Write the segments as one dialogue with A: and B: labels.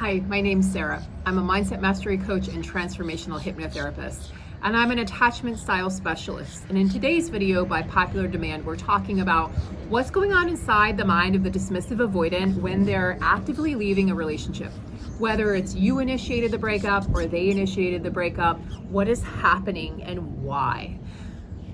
A: Hi, my name's Sarah. I'm a mindset mastery coach and transformational hypnotherapist, and I'm an attachment style specialist. And in today's video, by popular demand, we're talking about what's going on inside the mind of the dismissive avoidant when they're actively leaving a relationship. Whether it's you initiated the breakup or they initiated the breakup, what is happening and why?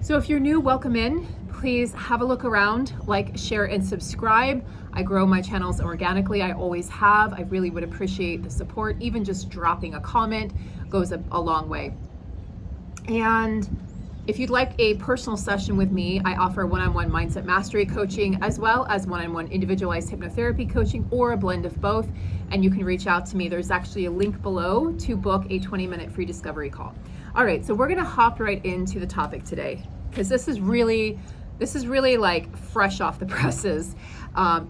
A: So if you're new, welcome in. Please have a look around, like, share, and subscribe. I grow my channels organically. I always have. I really would appreciate the support. Even just dropping a comment goes a long way. And if you'd like a personal session with me, I offer one-on-one mindset mastery coaching as well as one-on-one individualized hypnotherapy coaching, or a blend of both. And you can reach out to me. There's actually a link below to book a 20-minute free discovery call. All right, so we're gonna hop right into the topic today, because this is really like fresh off the presses.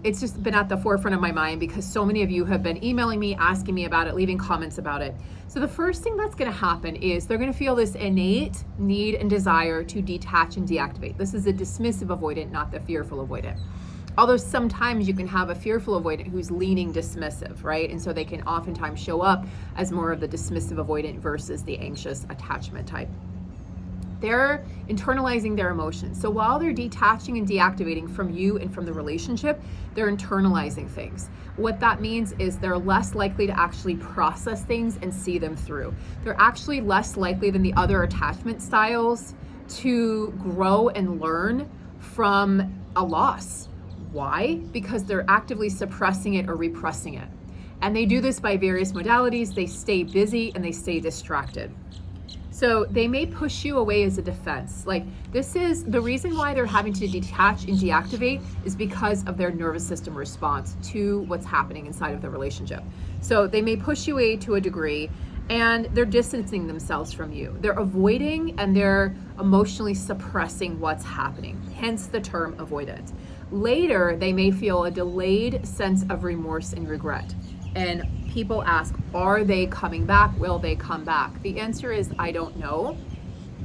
A: It's just been at the forefront of my mind because so many of you have been emailing me, asking me about it, leaving comments about it. So the first thing that's gonna happen is they're gonna feel this innate need and desire to detach and deactivate. This is a dismissive avoidant, not the fearful avoidant. Although sometimes you can have a fearful avoidant who's leaning dismissive, right? And so they can oftentimes show up as more of the dismissive avoidant versus the anxious attachment type. They're internalizing their emotions. So while they're detaching and deactivating from you and from the relationship, they're internalizing things. What that means is they're less likely to actually process things and see them through. They're actually less likely than the other attachment styles to grow and learn from a loss. Why? Because they're actively suppressing it or repressing it. And they do this by various modalities. They stay busy and they stay distracted. So they may push you away as a defense. Like, this is the reason why they're having to detach and deactivate, is because of their nervous system response to what's happening inside of the relationship. So they may push you away to a degree, and they're distancing themselves from you. They're avoiding and they're emotionally suppressing what's happening, hence the term avoidant. Later, they may feel a delayed sense of remorse and regret. And people ask, are they coming back? Will they come back? The answer is, I don't know.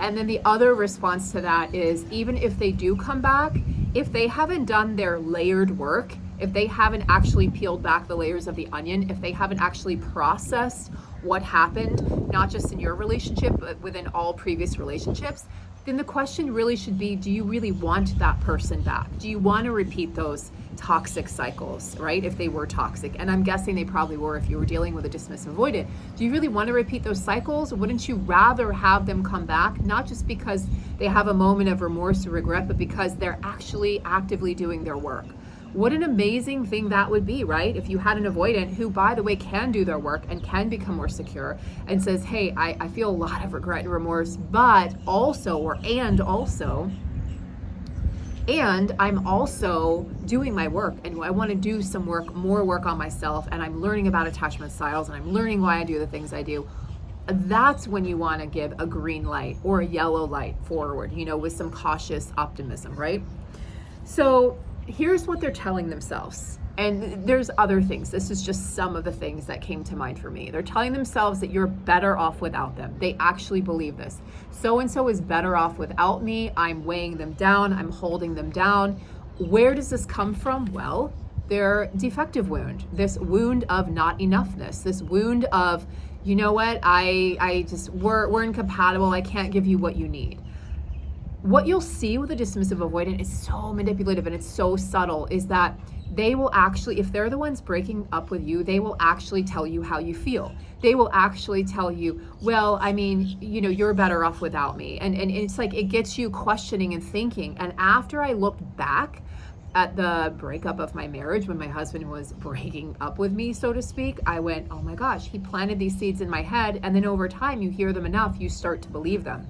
A: And then the other response to that is, even if they do come back, if they haven't done their layered work, if they haven't actually peeled back the layers of the onion, if they haven't actually processed what happened, not just in your relationship, but within all previous relationships, then the question really should be, do you really want that person back? Do you want to repeat those toxic cycles, right? If they were toxic, and I'm guessing they probably were if you were dealing with a dismissive avoidant. Do you really want to repeat those cycles? Wouldn't you rather have them come back, not just because they have a moment of remorse or regret, but because they're actually actively doing their work? What an amazing thing that would be, right? If you had an avoidant who, by the way, can do their work and can become more secure and says, hey, I feel a lot of regret and remorse, but also, and I'm also doing my work, and I want to do some work, more work on myself, and I'm learning about attachment styles, and I'm learning why I do the things I do. That's when you want to give a green light or a yellow light forward, with some cautious optimism, right? So here's what they're telling themselves. And there's other things. This is just some of the things that came to mind for me. They're telling themselves that you're better off without them. They actually believe this. So-and-so is better off without me. I'm weighing them down. I'm holding them down. Where does this come from? Well, their defective wound, this wound of not enoughness, this wound of, you know what, we're incompatible. I can't give you what you need. What you'll see with a dismissive avoidant is so manipulative and it's so subtle, is that they will actually, if they're the ones breaking up with you, they will actually tell you how you feel. They will actually tell you, well, I mean, you're better off without me. And it's like, it gets you questioning and thinking. And after I looked back at the breakup of my marriage, when my husband was breaking up with me, so to speak, I went, oh my gosh, he planted these seeds in my head. And then over time, you hear them enough, you start to believe them.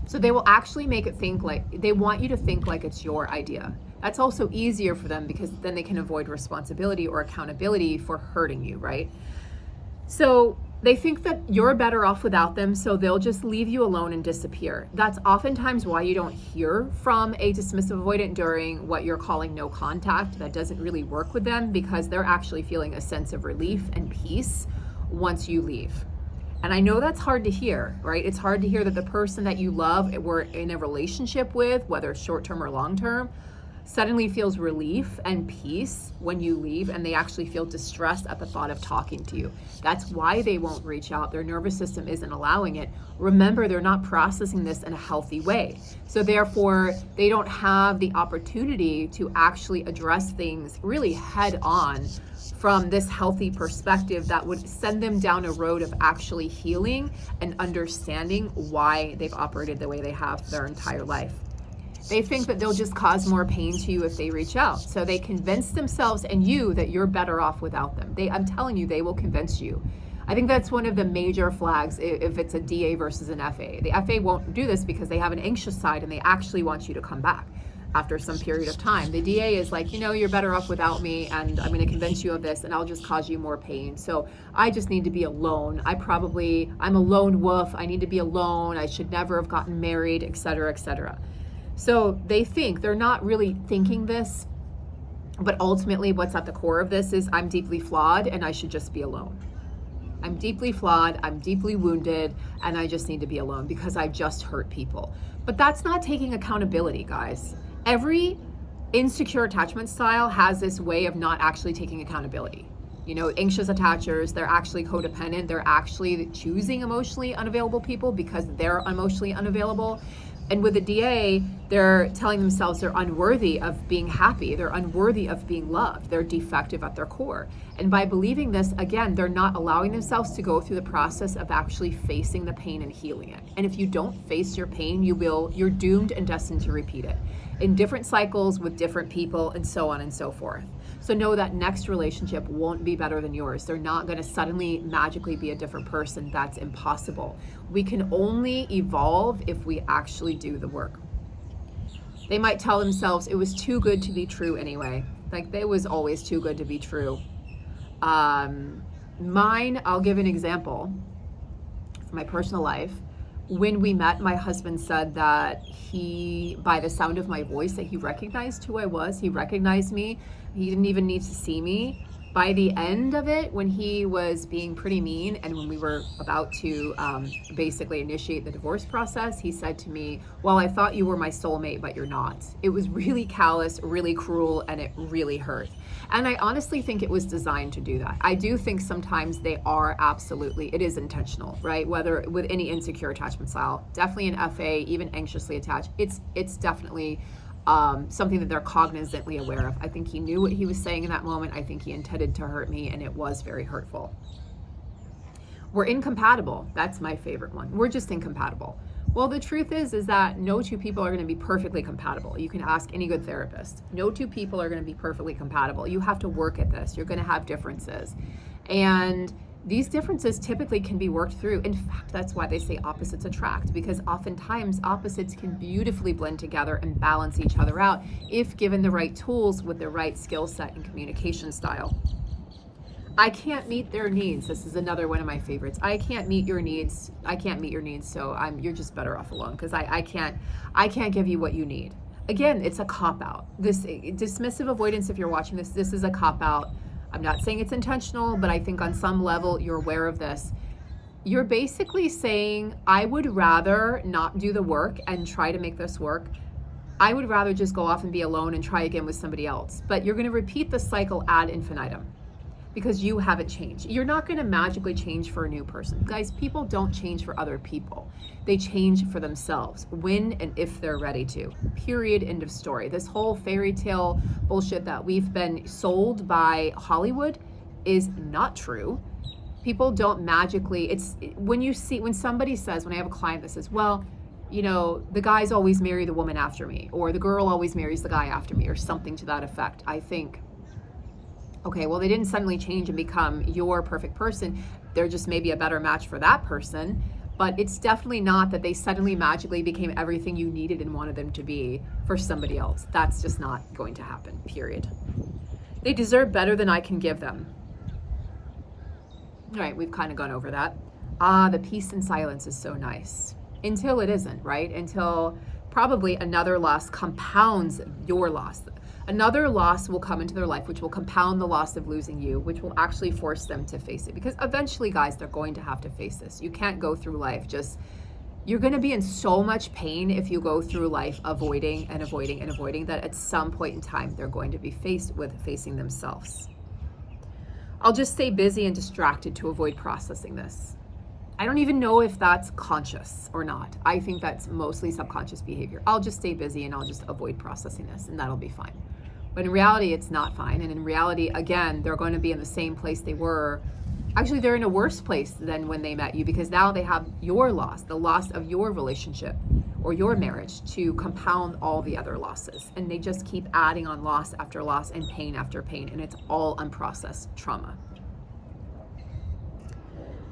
A: So they will actually make it they want you to think like it's your idea. That's also easier for them because then they can avoid responsibility or accountability for hurting you, right? So they think that you're better off without them, so they'll just leave you alone and disappear. That's oftentimes why you don't hear from a dismissive avoidant during what you're calling no contact. That doesn't really work with them because they're actually feeling a sense of relief and peace once you leave. And I know that's hard to hear, right? It's hard to hear that the person that you love, we're in a relationship with, whether short-term or long-term, suddenly feels relief and peace when you leave, and they actually feel distressed at the thought of talking to you. That's why they won't reach out. Their nervous system isn't allowing it. Remember, they're not processing this in a healthy way. So therefore, they don't have the opportunity to actually address things really head on from this healthy perspective that would send them down a road of actually healing and understanding why they've operated the way they have their entire life. They think that they'll just cause more pain to you if they reach out. So they convince themselves and you that you're better off without them. I'm telling you, they will convince you. I think that's one of the major flags if it's a DA versus an FA. The FA won't do this because they have an anxious side and they actually want you to come back after some period of time. The DA is like, you're better off without me, and I'm going to convince you of this, and I'll just cause you more pain. So I just need to be alone. I'm a lone wolf. I need to be alone. I should never have gotten married, etc., etc. So they think, they're not really thinking this, but ultimately what's at the core of this is I'm deeply flawed and I should just be alone. I'm deeply flawed, I'm deeply wounded, and I just need to be alone because I just hurt people. But that's not taking accountability, guys. Every insecure attachment style has this way of not actually taking accountability. Anxious attachers, they're actually codependent. They're actually choosing emotionally unavailable people because they're emotionally unavailable. And with the DA, they're telling themselves they're unworthy of being happy. They're unworthy of being loved. They're defective at their core. And by believing this, again, they're not allowing themselves to go through the process of actually facing the pain and healing it. And if you don't face your pain, you're doomed and destined to repeat it in different cycles with different people and so on and so forth. So know that next relationship won't be better than yours. They're not going to suddenly magically be a different person. That's impossible. We can only evolve if we actually do the work. They might tell themselves it was too good to be true anyway. Like it was always too good to be true. Mine, I'll give an example from my personal life. When we met, my husband said that by the sound of my voice, that he recognized who I was. He recognized me. He didn't even need to see me. By the end of it, when he was being pretty mean and when we were about to basically initiate the divorce process, he said to me, well, I thought you were my soulmate, but you're not. It was really callous, really cruel, and it really hurt. And I honestly think it was designed to do that. I do think sometimes they are it is intentional, right? Whether with any insecure attachment style, definitely an FA, even anxiously attached, it's definitely something that they're cognizantly aware of. I think he knew what he was saying in that moment. I think he intended to hurt me, and it was very hurtful. We're incompatible. That's my favorite one. We're just incompatible. Well, the truth is that no two people are going to be perfectly compatible. You can ask any good therapist. No two people are going to be perfectly compatible. You have to work at this. You're going to have differences. And these differences typically can be worked through. In fact, that's why they say opposites attract, because oftentimes opposites can beautifully blend together and balance each other out if given the right tools with the right skill set and communication style. I can't meet their needs. This is another one of my favorites. I can't meet your needs. So you're just better off alone because I can't give you what you need. Again, it's a cop-out. This dismissive avoidance, if you're watching this is a cop-out. I'm not saying it's intentional, but I think on some level you're aware of this. You're basically saying, I would rather not do the work and try to make this work. I would rather just go off and be alone and try again with somebody else. But you're going to repeat the cycle ad infinitum because you haven't changed. You're not going to magically change for a new person. Guys, people don't change for other people. They change for themselves when and if they're ready to. Period. End of story. This whole fairy tale bullshit that we've been sold by Hollywood is not true. People don't magically, when somebody says, when I have a client that says, well, the guys always marry the woman after me, or the girl always marries the guy after me, or something to that effect, I think, okay, well, they didn't suddenly change and become your perfect person. They're just maybe a better match for that person. But it's definitely not that they suddenly magically became everything you needed and wanted them to be for somebody else. That's just not going to happen, period. They deserve better than I can give them. All right, we've kind of gone over that. The peace and silence is so nice. Until it isn't, right? Until probably another loss compounds your loss. Another loss will come into their life, which will compound the loss of losing you, which will actually force them to face it. Because eventually, guys, they're going to have to face this. You can't go through life just, You're going to be in so much pain if you go through life avoiding and avoiding and avoiding that at some point in time they're going to be faced with facing themselves. I'll just stay busy and distracted to avoid processing this. I don't even know if that's conscious or not. I think that's mostly subconscious behavior. I'll just stay busy and I'll just avoid processing this and that'll be fine. But in reality, it's not fine. And in reality, again, they're going to be in the same place they were. Actually, they're in a worse place than when they met you because now they have your loss, the loss of your relationship or your marriage to compound all the other losses. And they just keep adding on loss after loss and pain after pain. And it's all unprocessed trauma.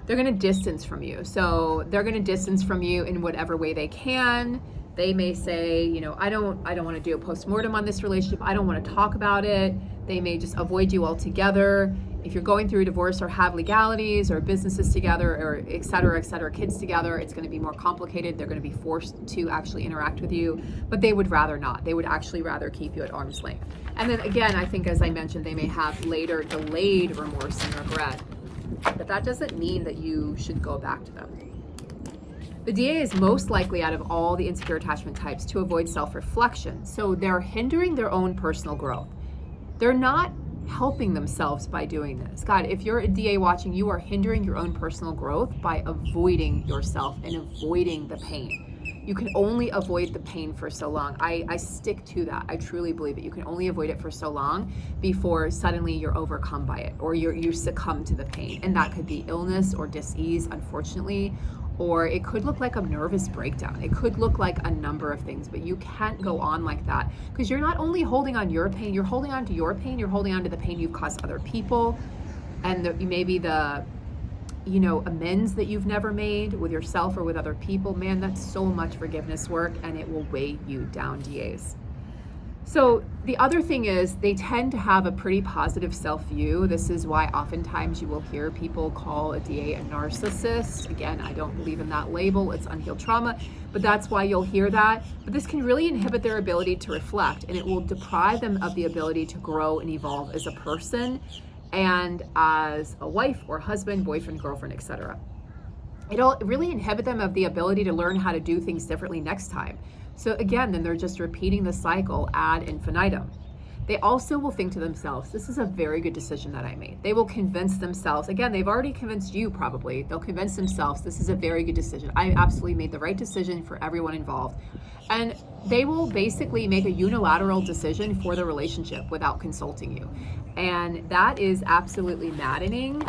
A: They're going to distance from you. So they're going to distance from you in whatever way they can. They may say, you know, I don't want to do a postmortem on this relationship. I don't want to talk about it. They may just avoid you altogether. If you're going through a divorce or have legalities or businesses together or et cetera, kids together, it's going to be more complicated. They're going to be forced to actually interact with you, but they would rather not. They would actually rather keep you at arm's length. And then again, I think, as I mentioned, they may have later delayed remorse and regret, but that doesn't mean that you should go back to them. The DA is most likely out of all the insecure attachment types to avoid self-reflection. So they're hindering their own personal growth. They're not helping themselves by doing this. God, if you're a DA watching, you are hindering your own personal growth by avoiding yourself and avoiding the pain. You can only avoid the pain for so long. I stick to that. I truly believe it. You can only avoid it for so long before suddenly you're overcome by it or you succumb to the pain. And that could be illness or dis-ease, unfortunately, or it could look like a nervous breakdown. It could look like a number of things, but you can't go on like that because you're not only holding on your pain, you're holding on to your pain, you're holding on to the pain you've caused other people and maybe the amends that you've never made with yourself or with other people. Man, that's so much forgiveness work and it will weigh you down, DAs. So the other thing is they tend to have a pretty positive self-view. This is why oftentimes you will hear people call a DA a narcissist. Again, I don't believe in that label. It's unhealed trauma, but that's why you'll hear that. But this can really inhibit their ability to reflect, and it will deprive them of the ability to grow and evolve as a person and as a wife or husband, boyfriend, girlfriend, etc. It'll really inhibit them of the ability to learn how to do things differently next time. So again, then they're just repeating the cycle ad infinitum. They also will think to themselves, this is a very good decision that I made. They will convince themselves, again, they've already convinced you probably, they'll convince themselves this is a very good decision. I absolutely made the right decision for everyone involved. And they will basically make a unilateral decision for the relationship without consulting you. And that is absolutely maddening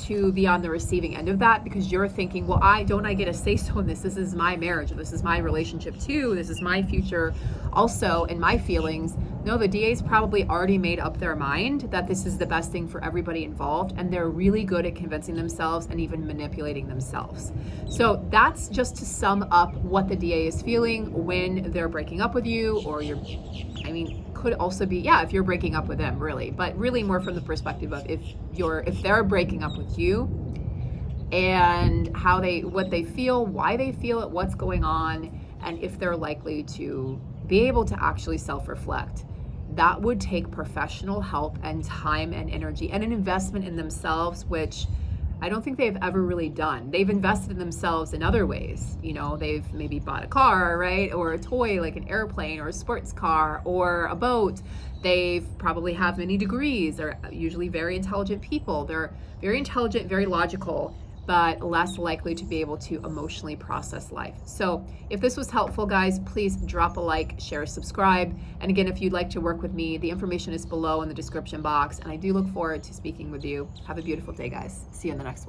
A: to be on the receiving end of that because you're thinking, well, I get a say-so in this. This is my marriage. This is my relationship too. This is my future also and my feelings. No, the DA's probably already made up their mind that this is the best thing for everybody involved, and they're really good at convincing themselves and even manipulating themselves. So that's just to sum up what the DA is feeling when they're breaking up with you, or could also be, if you're breaking up with them, really, but really more from the perspective of if they're breaking up with you and what they feel, why they feel it, what's going on, and if they're likely to be able to actually self-reflect. That would take professional help and time and energy and an investment in themselves, which I don't think they've ever really done. They've invested in themselves in other ways. They've maybe bought a car, right? Or a toy like an airplane or a sports car or a boat. They've probably have many degrees. They're usually very intelligent people. They're very intelligent, very logical, but less likely to be able to emotionally process life. So if this was helpful, guys, please drop a like, share, subscribe. And again, if you'd like to work with me, the information is below in the description box. And I do look forward to speaking with you. Have a beautiful day, guys. See you in the next one.